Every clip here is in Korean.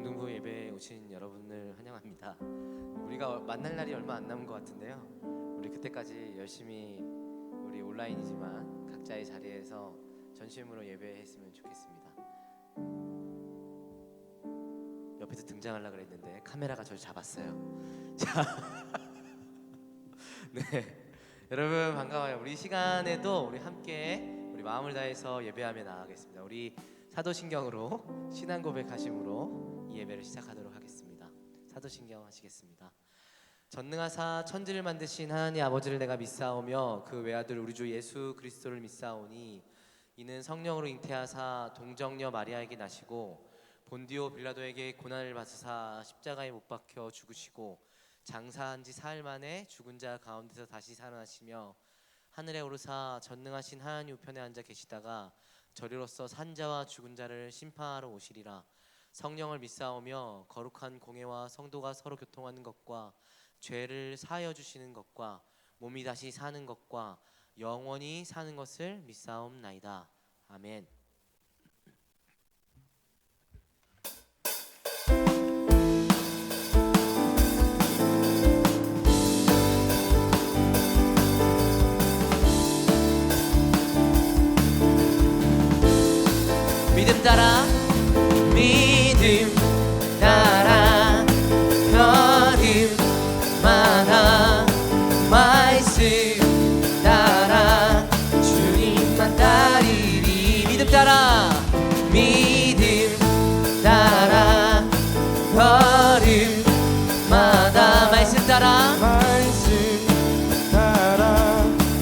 영등포 예배에 오신 여러분을 환영합니다. 우리가 만날 날이 얼마 안 남은 것 같은데요. 우리 그때까지 열심히 우리 온라인이지만 각자의 자리에서 전심으로 예배했으면 좋겠습니다. 옆에서 등장하려고 그랬는데 카메라가 저를 잡았어요. 자, 네, 여러분 반가워요. 우리 시간에도 우리 함께 우리 마음을 다해서 예배하며 나아가겠습니다. 우리 사도신경으로 신앙 고백하심으로 이 예배를 시작하도록 하겠습니다. 사도신경 하시겠습니다. 전능하사 천지를 만드신 하나님 아버지를 내가 믿사오며 그 외아들 우리 주 예수 그리스도를 믿사오니 이는 성령으로 잉태하사 동정녀 마리아에게 나시고 본디오 빌라도에게 고난을 받으사 십자가에 못 박혀 죽으시고 장사한 지 사흘 만에 죽은 자 가운데서 다시 살아나시며 하늘에 오르사 전능하신 하나님 우편에 앉아 계시다가 저리로서 산자와 죽은 자를 심판하러 오시리라. 성령을 믿사오며 거룩한 공회와 성도가 서로 교통하는 것과 죄를 사하여 주시는 것과 몸이 다시 사는 것과 영원히 사는 것을 믿사옵나이다. 아멘. 믿음 따라 믿음 따라 걸음마다 말씀 따라 주님만 따르리. 믿음 따라 믿음 따라 걸음마다 말씀 따라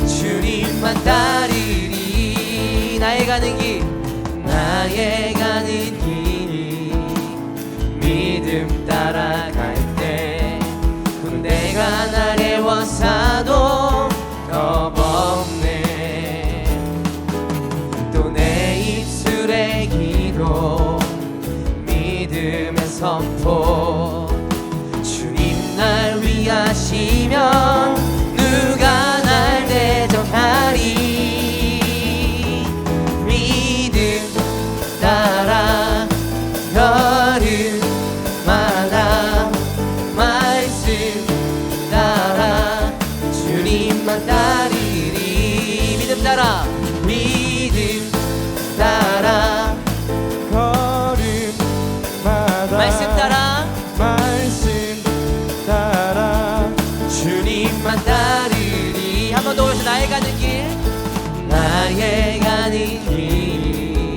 주님만 따르리. 나의 가는 길 나의 가는 길이 믿음 따라갈 때 군대가 날 애워싸도 겁없네. 또 내 입술의 기도 믿음의 선포 주님 날 위하시면 누가 날 대적하리. 따라 걸음마다 말씀 따라 주님만 따르리. 믿음 따라 믿음 따라 걸음마다 말씀 따라 주님만 따르리. 한 번 더 올려서 나의 가는 길 나의 가는 길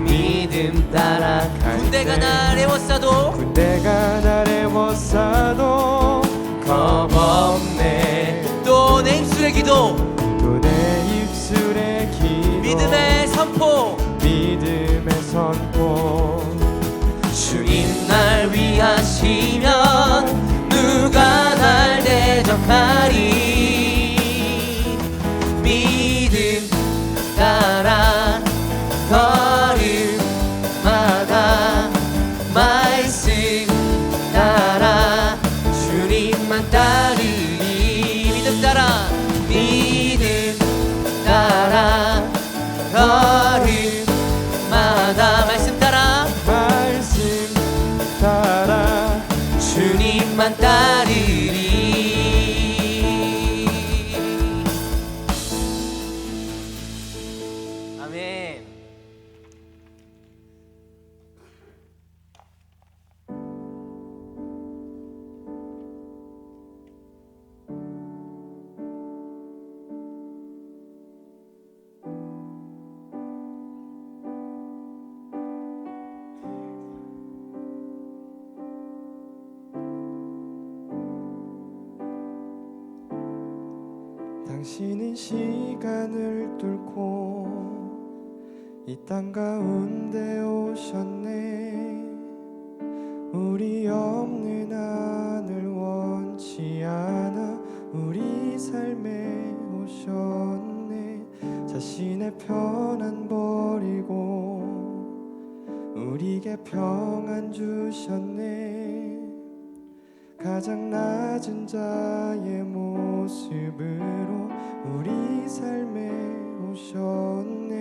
믿음 따라갈 군대가 날 애워싸도 겁없네. 또 내 입술의 기도 믿음의 선포 주님 날 위하시면 누가 날 대적하리. 믿음 따라 걸음마다 말씀 따라 주님만 따르리. 믿음 따라 믿음 따라 걸음마다 말씀 따라 주님만 따르리. 아멘. 당신은 시간을 뚫고 이 땅 가운데 오셨네. 우리 없는 하늘 원치 않아 우리 삶에 오셨네. 자신의 편안 버리고 우리에게 평안 주셨네. 가장 낮은 자의 모습으로 우리 삶에 오셨네.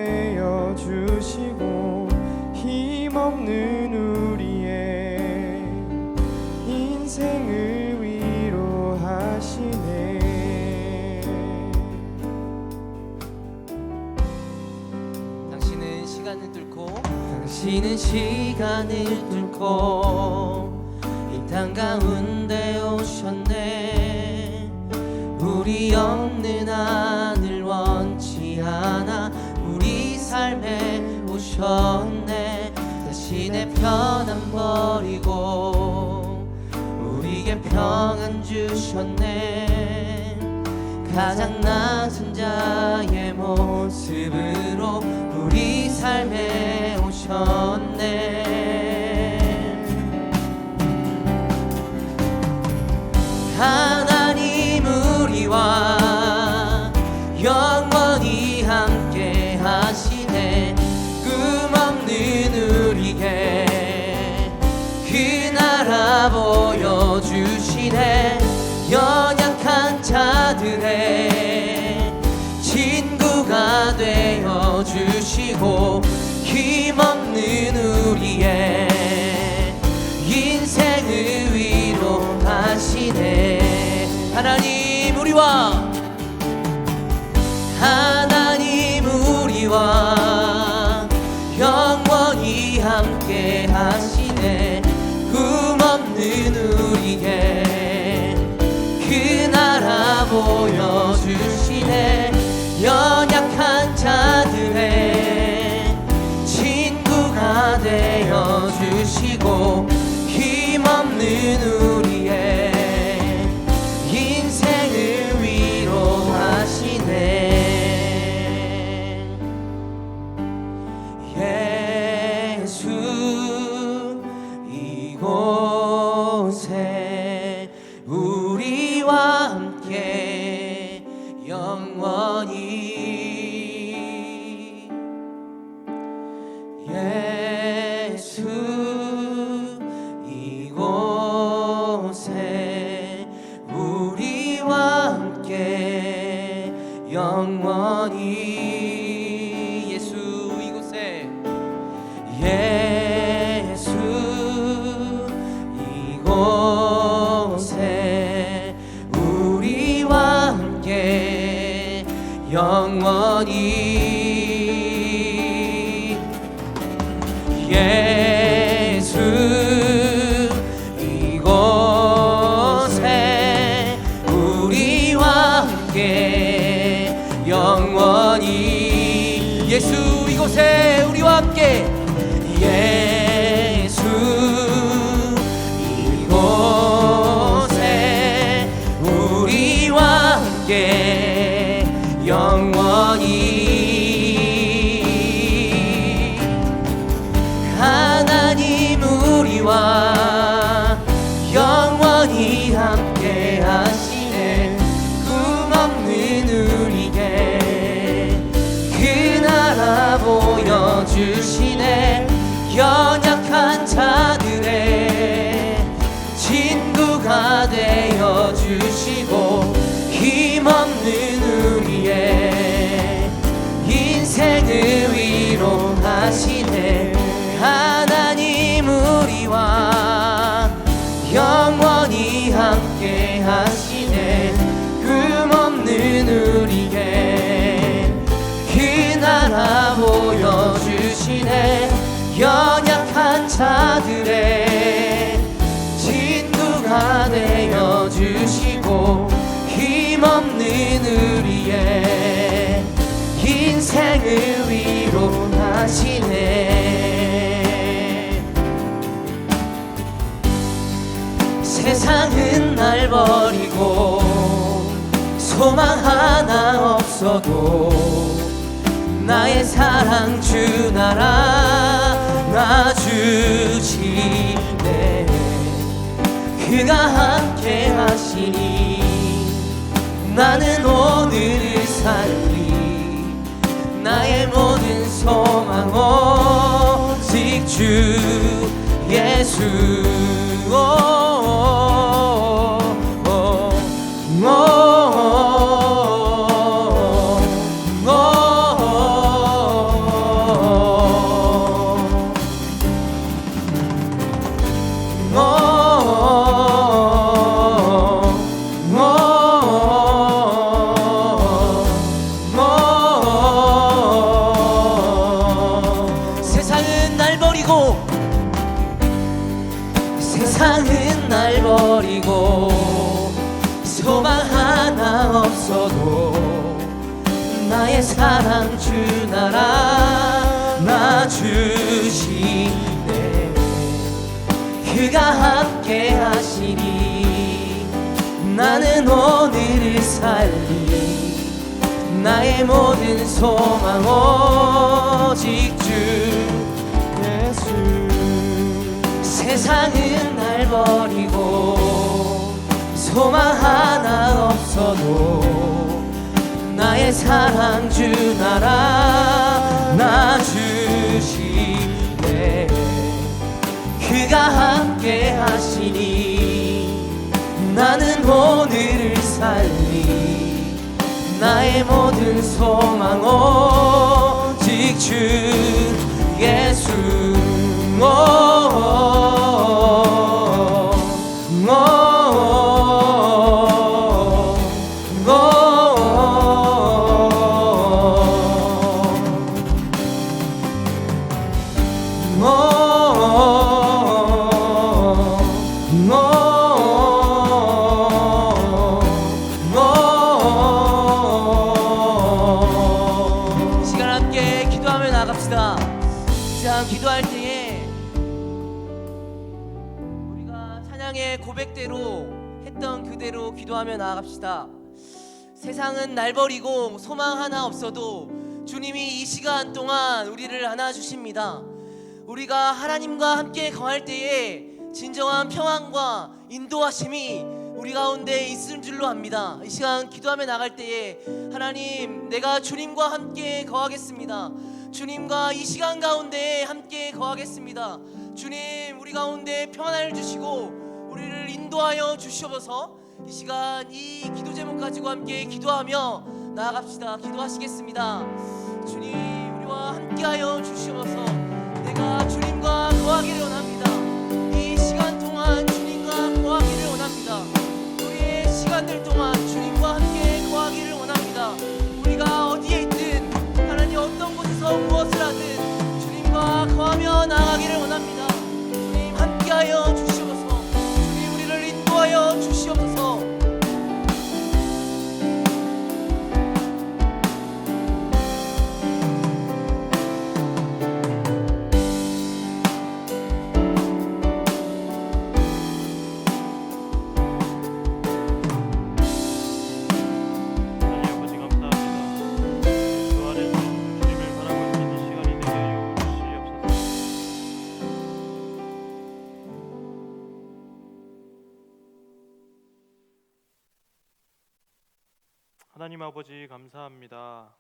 되어 주시고 힘없는 우리의 인생을 위로하시네. 당신은 시간을 뚫고 이 땅 가운데 오셨네. 우리 없는 하늘 원치 않아 우리 삶에 오셨네. 자신의 편안 버리고 우리에게 평안 주셨네. 가장 낮은 자의 모습으로 우리 삶에 오셨네. 하나님 우리와 영원히 함께 하시네. 꿈없는 우리에게 그 나라 보여주시네. 연약한 자들의 친구가 되어주시고 힘없는 우리의 인생을 위로하시네. 하나님 우리와 영원히 함께 하시네. 꿈없는 우리에게 그 나라 보여주시네. 연약한 자들의 친구가 되어주시고 힘없는 우리의 인생을 위로하시네. 예수 이곳에 우리와 함께 영원히. 예수 이곳에 우리와 함께 영원히. 예수 이곳에 예수 이곳에 우리와 함께 영원히. 예수 이곳에 우리와 함께 영원히. 예수 이곳에 우리와 함께. 예수 이곳에 우리와 함께 영원히. 하나님 우리와 영원히 함께 하시네. 꿈없는 우리에게 그 나라 보여주시네. 연약한 자들의 친구가 되어주시고 힘없는 우리의 인생을 위로하시네. 하나님 우리와 영원히 함께 하시네. 꿈없는 우리에게 그 나라 보여주시네. 연약한 자들의 친구가 되어주시고 힘없는 우리의 인생을 위로하시네. 세상은 날 버리고 소망 하나 없어도 나의 사랑 주 나라 놔주시네. 그가 함께 하시니 나는 오늘을 살리. 나의 모든 소망 오직 주 예수. 버리고 세상은 날 버리고 소망 하나 없어도 나의 사랑 주 나라 나 주시네. 그가 함께 하시니 나는 오늘을 살리 나의 모든 소망 오직 주 예수. 세상은 날 버리고 소망 하나 없어도 나의 사랑 주 나라 나 주시네. 그가 함께 하시니 나는 오늘을 살리 나의 모든 소망 오직 주 예수. 시간 함께 기도하며 나갑시다. 자, 기도할 때에 우리가 찬양의 고백대로 했던 그대로 기도하며 나아갑시다. 세상은 날 버리고 소망 하나 없어도 주님이 이 시간 동안 우리를 안아주십니다. 우리가 하나님과 함께 거할 때에 진정한 평안과 인도하심이 우리 가운데 있을 줄로 압니다. 이 시간 기도하며 나갈 때에 하나님, 내가 주님과 함께 거하겠습니다. 주님과 이 시간 가운데 함께 거하겠습니다. 주님, 우리 가운데 평안을 주시고 우리를 인도하여 주시옵소서. 이 시간 이 기도 제목 가지고 함께 기도하며 나아갑시다. 기도하시겠습니다. 주님, 우리와 함께하여 주시옵소서. 내가 주님과 거하기를 원합니다. 이 시간 동안 주님과 거하기를 원합니다. 우리의 시간들 동안 주님과 함께 거하기를 원합니다. 우리가 어디에 있든 하나님 어떤 곳에서 무엇을 하든 주님과 거하며 나아가기를 원합니다. 주님, 함께하여 주시옵소서. 주님, 우리를 인도하여 주시옵소서. 하나님 아버지 감사합니다.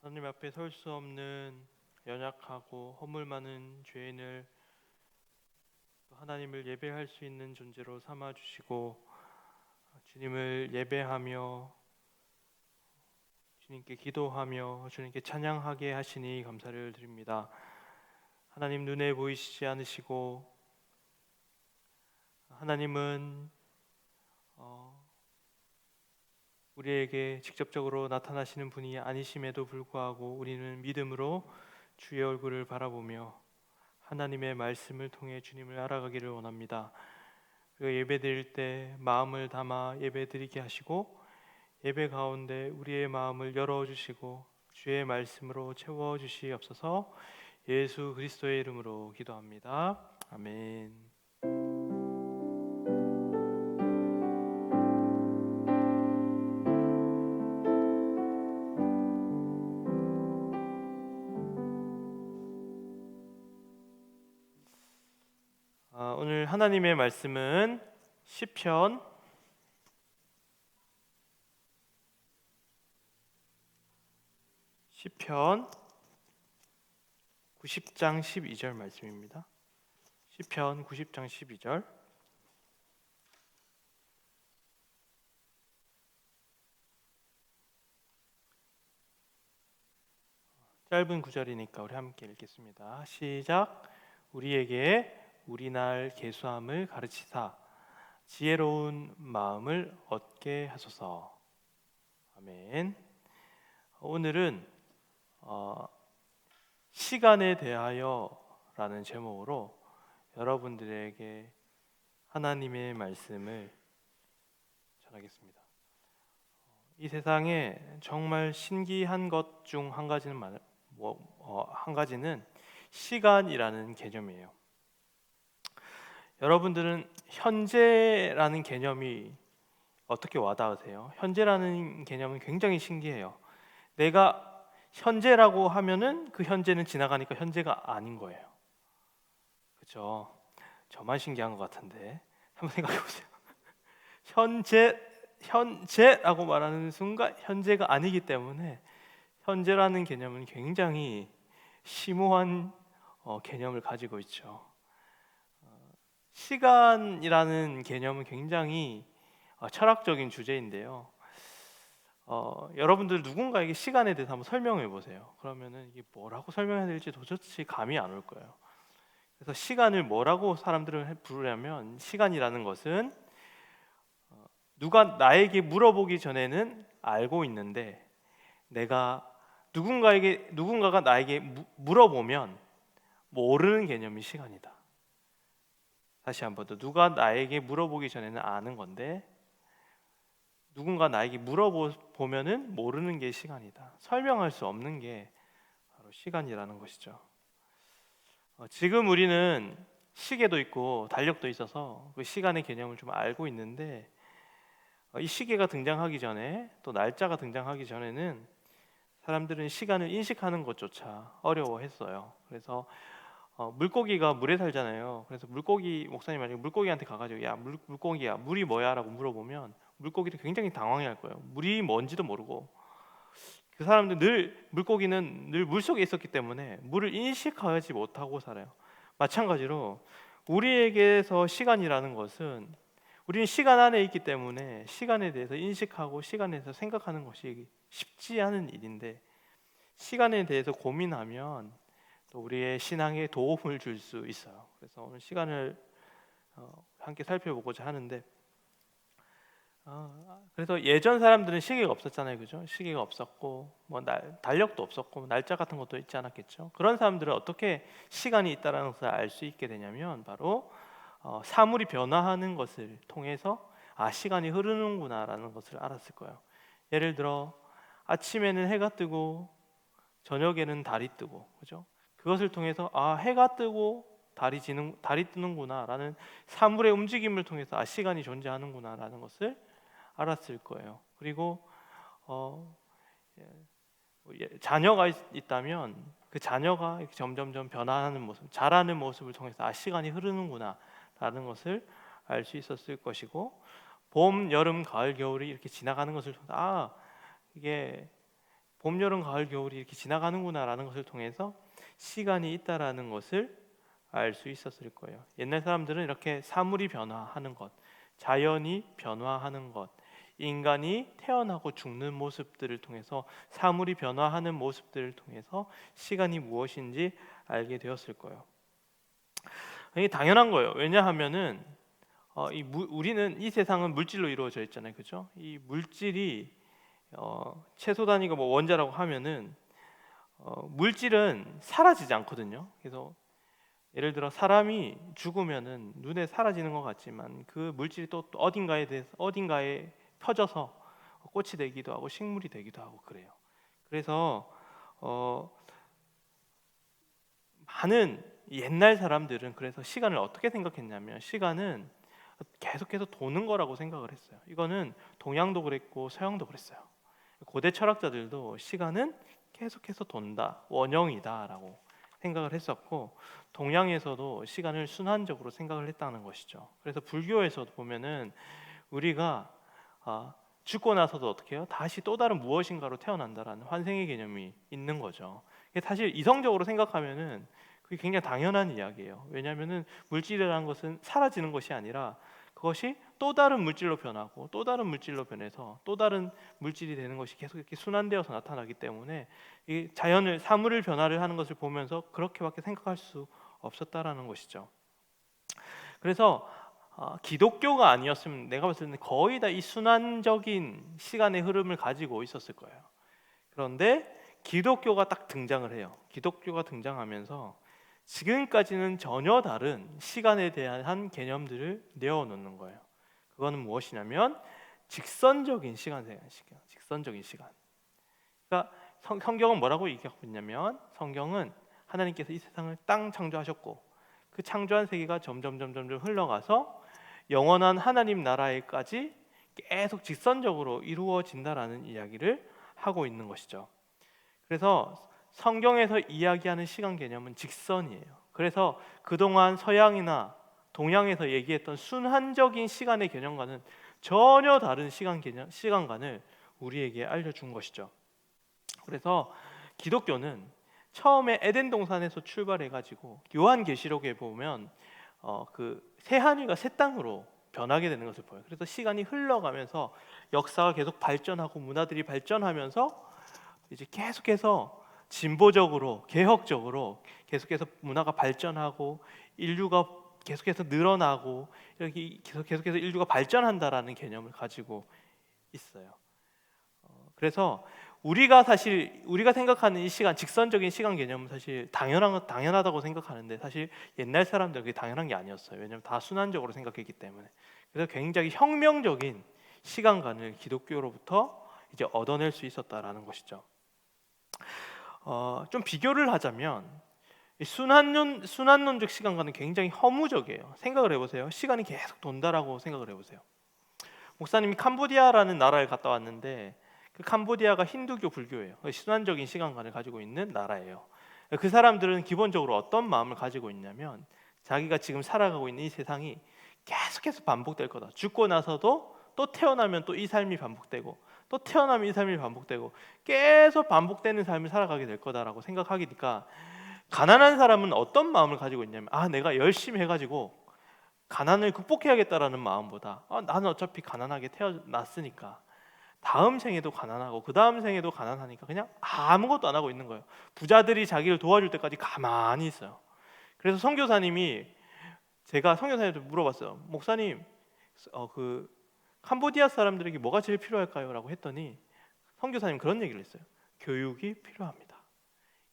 하나님 앞에 설 수 없는 연약하고 허물 많은 죄인을 하나님을 예배할 수 있는 존재로 삼아 주시고 주님을 예배하며 주님께 기도하며 주님께 찬양하게 하시니 감사를 드립니다. 하나님, 눈에 보이시지 않으시고 하나님은 우리에게 직접적으로 나타나시는 분이 아니심에도 불구하고 우리는 믿음으로 주의 얼굴을 바라보며 하나님의 말씀을 통해 주님을 알아가기를 원합니다. 그리고 예배드릴 때 마음을 담아 예배드리게 하시고 예배 가운데 우리의 마음을 열어주시고 주의 말씀으로 채워주시옵소서. 예수 그리스도의 이름으로 기도합니다. 아멘. 오늘 하나님의 말씀은 시편 90장 12절 말씀입니다. 시편 90장 12절. 짧은 구절이니까 우리 함께 읽겠습니다. 시작. 우리에게 우리날 계수함을 가르치사 지혜로운 마음을 얻게 하소서. 아멘. 오늘은 시간에 대하여라는 제목으로 여러분들에게 하나님의 말씀을 전하겠습니다. 이 세상에 정말 신기한 것 중 한 가지는 한 가지는 시간이라는 개념이에요. 여러분들은 현재라는 개념이 어떻게 와닿으세요? 현재라는 개념은 굉장히 신기해요. 내가 현재라고 하면은 그 현재는 지나가니까 현재가 아닌 거예요. 그렇죠? 저만 신기한 것 같은데 한번 생각해 보세요. 현재라고 말하는 순간 현재가 아니기 때문에 현재라는 개념은 굉장히 심오한 개념을 가지고 있죠. 시간이라는 개념은 굉장히 철학적인 주제인데요. 여러분들 누군가에게 시간에 대해서 한번 설명해 보세요. 그러면은 이게 뭐라고 설명해야 될지 도저히 감이 안 올 거예요. 그래서 시간을 뭐라고 사람들은 부르냐면, 시간이라는 것은 누가 나에게 물어보기 전에는 알고 있는데 누군가가 나에게 물어보면 모르는 개념이 시간이다. 다시 한 번 더, 누가 나에게 물어보기 전에는 아는 건데 누군가 나에게 물어보면은 모르는 게 시간이다. 설명할 수 없는 게 바로 시간이라는 것이죠. 지금 우리는 시계도 있고 달력도 있어서 그 시간의 개념을 좀 알고 있는데, 이 시계가 등장하기 전에, 또 날짜가 등장하기 전에는 사람들은 시간을 인식하는 것조차 어려워했어요. 그래서 물고기가 물에 살잖아요. 그래서 목사님 만약에 물고기한테 가가지고 야 물고기야 물이 뭐야? 라고 물어보면 물고기도 굉장히 당황해할 거예요. 물이 뭔지도 모르고. 그 사람들 물고기는 늘 물속에 있었기 때문에 물을 인식하지 못하고 살아요. 마찬가지로 우리에게서 시간이라는 것은, 우리는 시간 안에 있기 때문에 시간에 대해서 인식하고 시간에 대해서 생각하는 것이 쉽지 않은 일인데, 시간에 대해서 고민하면 또 우리의 신앙에 도움을 줄 수 있어요. 그래서 오늘 시간을 함께 살펴보고자 하는데, 그래서 예전 사람들은 시계가 없었잖아요, 그죠? 시계가 없었고 달력도 없었고 날짜 같은 것도 있지 않았겠죠. 그런 사람들은 어떻게 시간이 있다라는 것을 알 수 있게 되냐면, 바로 사물이 변화하는 것을 통해서 시간이 흐르는구나라는 것을 알았을 거예요. 예를 들어 아침에는 해가 뜨고 저녁에는 달이 뜨고, 그죠? 그것을 통해서 해가 뜨고 달이 뜨는구나라는 사물의 움직임을 통해서 시간이 존재하는구나라는 것을 알았을 거예요. 그리고 자녀가 있다면 그 자녀가 점점점 변화하는 모습, 자라는 모습을 통해서 시간이 흐르는구나라는 것을 알 수 있었을 것이고, 봄, 여름, 가을, 겨울이 이렇게 지나가는 것을 통해서 이게 봄, 여름, 가을, 겨울이 이렇게 지나가는구나라는 것을 통해서 시간이 있다라는 것을 알 수 있었을 거예요. 옛날 사람들은 이렇게 사물이 변화하는 것, 자연이 변화하는 것, 인간이 태어나고 죽는 모습들을 통해서, 사물이 변화하는 모습들을 통해서 시간이 무엇인지 알게 되었을 거예요. 이게 당연한 거예요. 왜냐하면은 우리는, 이 세상은 물질로 이루어져 있잖아요, 그죠? 이 물질이 채소 단위가 원자라고 하면은 물질은 사라지지 않거든요. 그래서 예를 들어 사람이 죽으면은 눈에 사라지는 것 같지만 그 물질이 또 어딘가에 펴져서 꽃이 되기도 하고 식물이 되기도 하고 그래요. 그래서 많은 옛날 사람들은 그래서 시간을 어떻게 생각했냐면, 시간은 계속해서 도는 거라고 생각을 했어요. 이거는 동양도 그랬고 서양도 그랬어요. 고대 철학자들도 시간은 계속해서 돈다, 원형이다라고 생각을 했었고, 동양에서도 시간을 순환적으로 생각을 했다는 것이죠. 그래서 불교에서도 보면은 우리가 죽고 나서도 어떻게 해요? 다시 또 다른 무엇인가로 태어난다라는 환생의 개념이 있는 거죠. 사실 이성적으로 생각하면은 그게 굉장히 당연한 이야기예요. 왜냐하면은 물질이라는 것은 사라지는 것이 아니라 그것이 또 다른 물질로 변하고 또 다른 물질로 변해서 또 다른 물질이 되는 것이 계속 이렇게 순환되어서 나타나기 때문에, 이 자연을, 사물을 변화를 하는 것을 보면서 그렇게밖에 생각할 수 없었다라는 것이죠. 그래서 기독교가 아니었으면 내가 봤을 때는 거의 다 이 순환적인 시간의 흐름을 가지고 있었을 거예요. 그런데 기독교가 딱 등장을 해요. 기독교가 등장하면서 지금까지는 전혀 다른 시간에 대한 개념들을 내어놓는 거예요. 그거는 무엇이냐면 직선적인 직선적인 시간. 그러니까 성경은 뭐라고 얘기하고 있냐면, 성경은 하나님께서 이 세상을 땅 창조하셨고 그 창조한 세계가 점점 흘러가서 영원한 하나님 나라에까지 계속 직선적으로 이루어진다라는 이야기를 하고 있는 것이죠. 그래서 성경에서 이야기하는 시간 개념은 직선이에요. 그래서 그동안 서양이나 동양에서 얘기했던 순환적인 시간의 개념과는 전혀 다른 시간관을 우리에게 알려준 것이죠. 그래서 기독교는 처음에 에덴 동산에서 출발해가지고 요한계시록에 보면 그 새 하늘과 새 땅으로 변하게 되는 것을 보여요. 그래서 시간이 흘러가면서 역사가 계속 발전하고 문화들이 발전하면서 이제 계속해서 진보적으로 개혁적으로 계속해서 문화가 발전하고 인류가 계속해서 늘어나고 이렇게 계속해서 인류가 발전한다라는 개념을 가지고 있어요. 그래서 우리가 생각하는 이 시간, 직선적인 시간 개념은 사실 당연하다고 생각하는데, 사실 옛날 사람들 그게 당연한 게 아니었어요. 왜냐하면 다 순환적으로 생각했기 때문에. 그래서 굉장히 혁명적인 시간관을 기독교로부터 이제 얻어낼 수 있었다라는 것이죠. 좀 비교를 하자면 이 순환론적 시간관은 굉장히 허무적이에요. 생각을 해보세요. 시간이 계속 돈다라고 생각을 해보세요. 목사님이 캄보디아라는 나라를 갔다 왔는데, 그 캄보디아가 힌두교 불교예요. 순환적인 시간관을 가지고 있는 나라예요. 그 사람들은 기본적으로 어떤 마음을 가지고 있냐면, 자기가 지금 살아가고 있는 이 세상이 계속해서 반복될 거다. 죽고 나서도 또 태어나면 또 이 삶이 반복되고, 또 태어나면 이 삶이 반복되고, 계속 반복되는 삶을 살아가게 될 거다라고 생각하니까, 가난한 사람은 어떤 마음을 가지고 있냐면, 내가 열심히 해가지고 가난을 극복해야겠다라는 마음보다 나는 어차피 가난하게 태어났으니까 다음 생에도 가난하고 그 다음 생에도 가난하니까 그냥 아무것도 안 하고 있는 거예요. 부자들이 자기를 도와줄 때까지 가만히 있어요. 그래서 제가 선교사님한테 물어봤어요. 목사님, 그 캄보디아 사람들에게 뭐가 제일 필요할까요? 라고 했더니 선교사님 그런 얘기를 했어요. 교육이 필요합니다.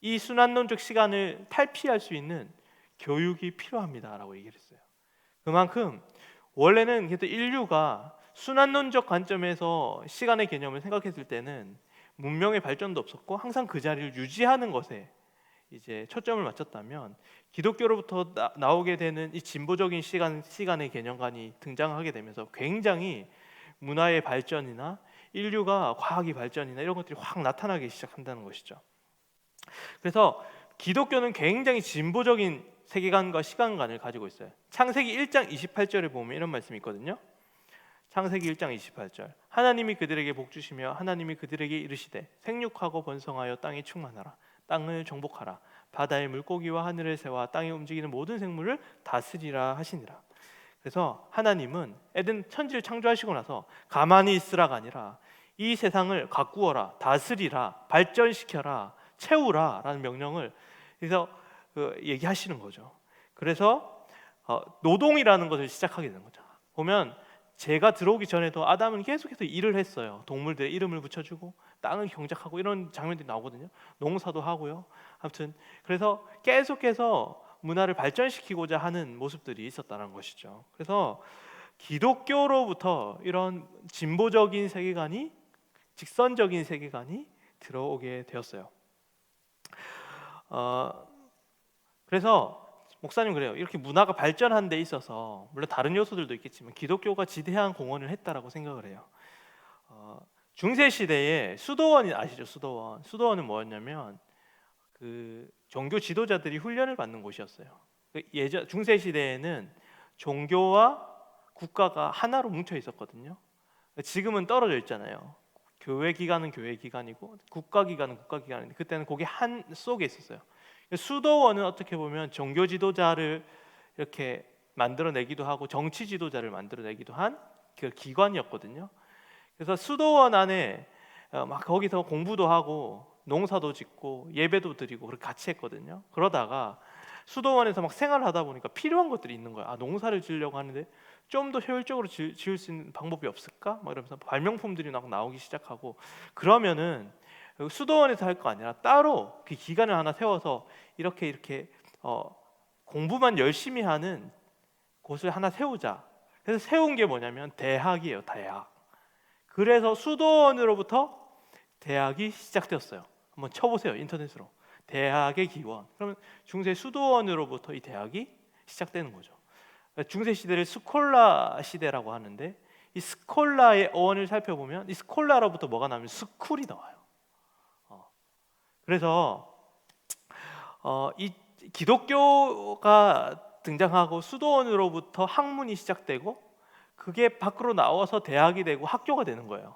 이 순환론적 시간을 탈피할 수 있는 교육이 필요합니다 라고 얘기를 했어요. 그만큼 원래는 인류가 순환론적 관점에서 시간의 개념을 생각했을 때는 문명의 발전도 없었고 항상 그 자리를 유지하는 것에 이제 초점을 맞췄다면, 기독교로부터 나오게 되는 이 진보적인 시간의 개념관이 등장하게 되면서 굉장히 문화의 발전이나 인류가 과학의 발전이나 이런 것들이 확 나타나기 시작한다는 것이죠. 그래서 기독교는 굉장히 진보적인 세계관과 시간관을 가지고 있어요. 창세기 1장 28절에 보면 이런 말씀이 있거든요. 창세기 1장 28절. 하나님이 그들에게 복 주시며 하나님이 그들에게 이르시되 생육하고 번성하여 땅에 충만하라. 땅을 정복하라. 바다의 물고기와 하늘의 새와 땅에 움직이는 모든 생물을 다스리라 하시니라. 그래서 하나님은 에덴 천지를 창조하시고 나서 가만히 있으라가 아니라 이 세상을 가꾸어라, 다스리라, 발전시켜라, 채우라 라는 명령을 그래서 얘기하시는 거죠. 그래서 노동이라는 것을 시작하게 되는 거죠. 보면 제가 들어오기 전에도 아담은 계속해서 일을 했어요. 동물들의 이름을 붙여주고 땅을 경작하고 이런 장면들이 나오거든요. 농사도 하고요. 아무튼 그래서 계속해서 문화를 발전시키고자 하는 모습들이 있었다는 것이죠. 그래서 기독교로부터 이런 진보적인 세계관이, 직선적인 세계관이 들어오게 되었어요. 그래서 목사님 그래요. 이렇게 문화가 발전한 데 있어서 물론 다른 요소들도 있겠지만 기독교가 지대한 공헌을 했다라고 생각을 해요. 중세 시대에 수도원 아시죠? 수도원은 뭐였냐면 그 종교 지도자들이 훈련을 받는 곳이었어요. 중세 시대에는 종교와 국가가 하나로 뭉쳐 있었거든요. 지금은 떨어져 있잖아요. 교회 기관은 교회 기관이고 국가 기관은 국가 기관인데 그때는 거기 한 속에 있었어요. 수도원은 어떻게 보면 종교 지도자를 이렇게 만들어내기도 하고 정치 지도자를 만들어내기도 한 그 기관이었거든요. 그래서 수도원 안에 막 거기서 공부도 하고 농사도 짓고 예배도 드리고 그렇게 같이 했거든요. 그러다가 수도원에서 막 생활하다 보니까 필요한 것들이 있는 거야. 농사를 지으려고 하는데 좀 더 효율적으로 지을 수 있는 방법이 없을까? 막 이러면서 발명품들이 막 나오기 시작하고, 그러면은 수도원에서 할 거 아니라 따로 그 기간을 하나 세워서 이렇게 공부만 열심히 하는 곳을 하나 세우자. 그래서 세운 게 뭐냐면 대학이에요. 대학. 그래서 수도원으로부터 대학이 시작되었어요. 한번 쳐보세요. 인터넷으로. 대학의 기원. 그러면 중세 수도원으로부터 이 대학이 시작되는 거죠. 중세 시대를 스콜라 시대라고 하는데, 이 스콜라의 어원을 살펴보면 이 스콜라로부터 뭐가 나오면 스쿨이 나와요. 그래서 이 기독교가 등장하고 수도원으로부터 학문이 시작되고 그게 밖으로 나와서 대학이 되고 학교가 되는 거예요.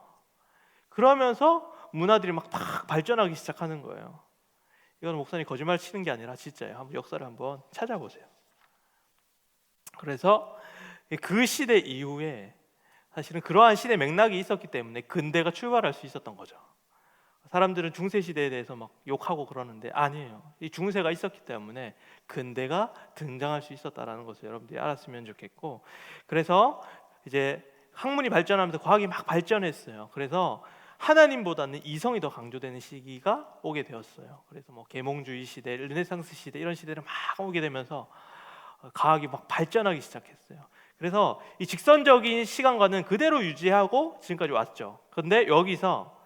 그러면서 문화들이 막 발전하기 시작하는 거예요. 이건 목사님 거짓말 치는 게 아니라 진짜예요. 한번 역사를 한번 찾아보세요. 그래서 그 시대 이후에 사실은 그러한 시대 맥락이 있었기 때문에 근대가 출발할 수 있었던 거죠. 사람들은 중세 시대에 대해서 막 욕하고 그러는데 아니에요. 이 중세가 있었기 때문에 근대가 등장할 수 있었다라는 것을 여러분들이 알았으면 좋겠고, 그래서 이제 학문이 발전하면서 과학이 막 발전했어요. 그래서 하나님보다는 이성이 더 강조되는 시기가 오게 되었어요. 그래서 뭐 계몽주의 시대, 르네상스 시대 이런 시대를 막 오게 되면서 과학이 막 발전하기 시작했어요. 그래서 이 직선적인 시간과는 그대로 유지하고 지금까지 왔죠. 그런데 여기서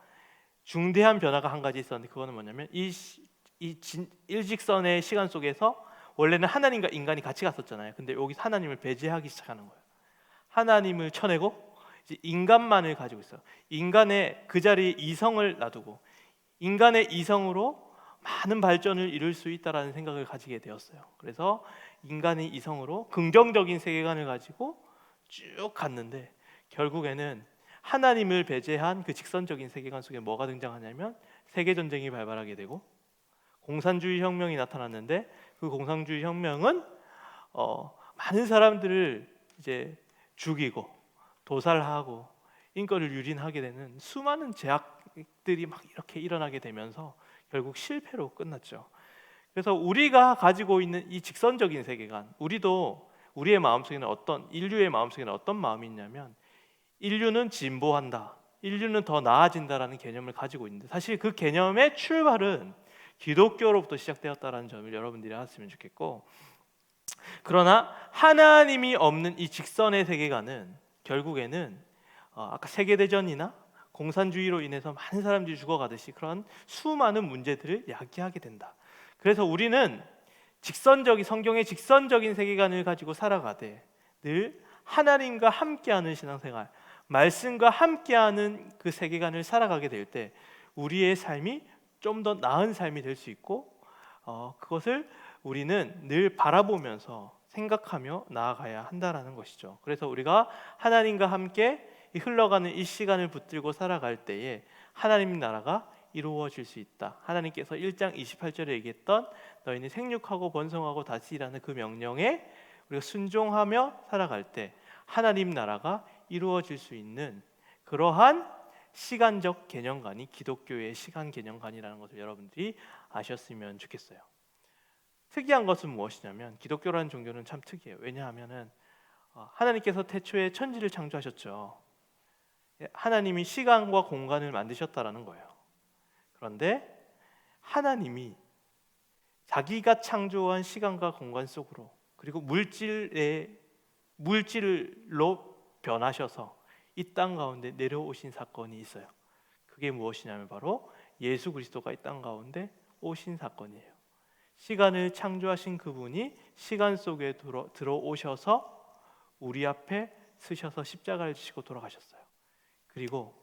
중대한 변화가 한 가지 있었는데, 그거는 뭐냐면 이 일직선의 시간 속에서 원래는 하나님과 인간이 같이 갔었잖아요. 근데 여기서 하나님을 배제하기 시작하는 거예요. 하나님을 쳐내고 이제 인간만을 가지고 있어요. 인간의 그 자리에 이성을 놔두고 인간의 이성으로 많은 발전을 이룰 수 있다라는 생각을 가지게 되었어요. 그래서 인간의 이성으로 긍정적인 세계관을 가지고 쭉 갔는데, 결국에는 하나님을 배제한 그 직선적인 세계관 속에 뭐가 등장하냐면 세계전쟁이 발발하게 되고 공산주의 혁명이 나타났는데, 그 공산주의 혁명은 많은 사람들을 이제 죽이고 도살하고 인권을 유린하게 되는 수많은 제약들이 막 이렇게 일어나게 되면서 결국 실패로 끝났죠. 그래서 우리가 가지고 있는 이 직선적인 세계관, 우리도 우리의 마음속에는 인류의 마음속에는 어떤 마음이 있냐면 인류는 진보한다, 인류는 더 나아진다라는 개념을 가지고 있는데, 사실 그 개념의 출발은 기독교로부터 시작되었다라는 점을 여러분들이 알았으면 좋겠고, 그러나 하나님이 없는 이 직선의 세계관은 결국에는 아까 세계대전이나 공산주의로 인해서 많은 사람들이 죽어가듯이 그런 수많은 문제들을 야기하게 된다. 그래서 우리는 성경의 직선적인 세계관을 가지고 살아가되 늘 하나님과 함께하는 신앙생활, 말씀과 함께하는 그 세계관을 살아가게 될 때 우리의 삶이 좀 더 나은 삶이 될 수 있고, 그것을 우리는 늘 바라보면서 생각하며 나아가야 한다라는 것이죠. 그래서 우리가 하나님과 함께 흘러가는 이 시간을 붙들고 살아갈 때에 하나님 나라가 이루어질 수 있다. 하나님께서 1장 28절에 얘기했던 너희는 생육하고 번성하고 다스리라는 그 명령에 우리가 순종하며 살아갈 때 하나님 나라가 이루어질 수 있는 그러한 시간적 개념관이 기독교의 시간 개념관이라는 것을 여러분들이 아셨으면 좋겠어요. 특이한 것은 무엇이냐면 기독교라는 종교는 참 특이해요. 왜냐하면은 하나님께서 태초에 천지를 창조하셨죠. 하나님이 시간과 공간을 만드셨다라는 거예요. 그런데 하나님이 자기가 창조한 시간과 공간 속으로, 그리고 물질로 변하셔서 이 땅 가운데 내려오신 사건이 있어요. 그게 무엇이냐면 바로 예수 그리스도가 이 땅 가운데 오신 사건이에요. 시간을 창조하신 그분이 시간 속에 들어오셔서 우리 앞에 서셔서 십자가를 지시고 돌아가셨어요. 그리고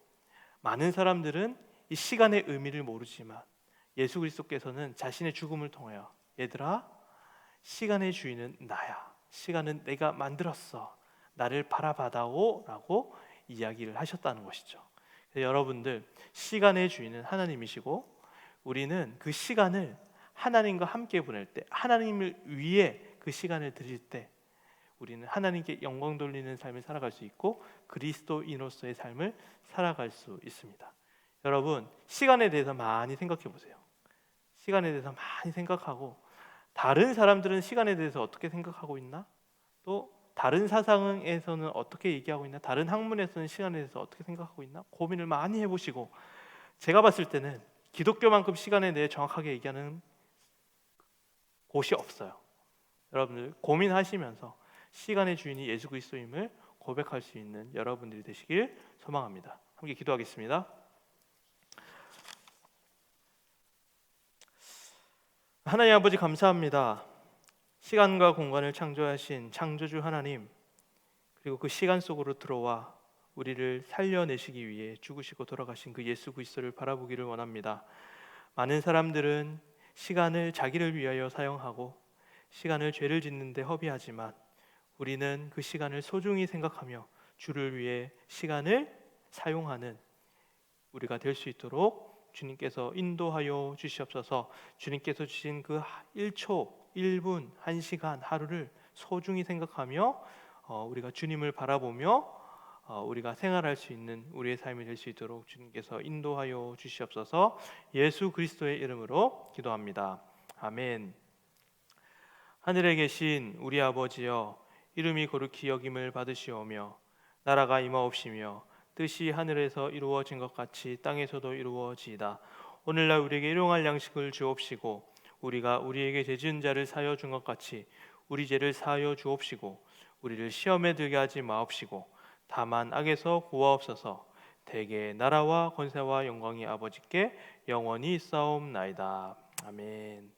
많은 사람들은 이 시간의 의미를 모르지만 예수 그리스도께서는 자신의 죽음을 통하여 얘들아, 시간의 주인은 나야. 시간은 내가 만들었어. 나를 바라봐다오 라고 이야기를 하셨다는 것이죠. 여러분들, 시간의 주인은 하나님이시고 우리는 그 시간을 하나님과 함께 보낼 때, 하나님을 위해 그 시간을 드릴 때 우리는 하나님께 영광 돌리는 삶을 살아갈 수 있고 그리스도인으로서의 삶을 살아갈 수 있습니다. 여러분, 시간에 대해서 많이 생각해 보세요. 시간에 대해서 많이 생각하고, 다른 사람들은 시간에 대해서 어떻게 생각하고 있나? 또 다른 사상에서는 어떻게 얘기하고 있나? 다른 학문에서는 시간에 대해서 어떻게 생각하고 있나? 고민을 많이 해보시고, 제가 봤을 때는 기독교만큼 시간에 대해 정확하게 얘기하는 곳이 없어요. 여러분들 고민하시면서 시간의 주인이 예수 그리스도임을 고백할 수 있는 여러분들이 되시길 소망합니다. 함께 기도하겠습니다. 하나님 아버지 감사합니다. 시간과 공간을 창조하신 창조주 하나님, 그리고 그 시간 속으로 들어와 우리를 살려내시기 위해 죽으시고 돌아가신 그 예수 그리스도를 바라보기를 원합니다. 많은 사람들은 시간을 자기를 위하여 사용하고 시간을 죄를 짓는 데 허비하지만 우리는 그 시간을 소중히 생각하며 주를 위해 시간을 사용하는 우리가 될 수 있도록 주님께서 인도하여 주시옵소서. 주님께서 주신 그 1초, 1분, 1시간, 하루를 소중히 생각하며 우리가 주님을 바라보며 우리가 생활할 수 있는 우리의 삶이 될 수 있도록 주님께서 인도하여 주시옵소서. 예수 그리스도의 이름으로 기도합니다. 아멘. 하늘에 계신 우리 아버지여, 이름이 거룩히 여김을 받으시오며 나라가 임하옵시며 뜻이 하늘에서 이루어진 것 같이 땅에서도 이루어지이다. 오늘날 우리에게 일용할 양식을 주옵시고 우리가 우리에게 죄 지은 자를 사하여 준 것 같이 우리 죄를 사하여 주옵시고 우리를 시험에 들게 하지 마옵시고 다만 악에서 구하옵소서. 대개 나라와 권세와 영광이 아버지께 영원히 있사옵나이다. 아멘.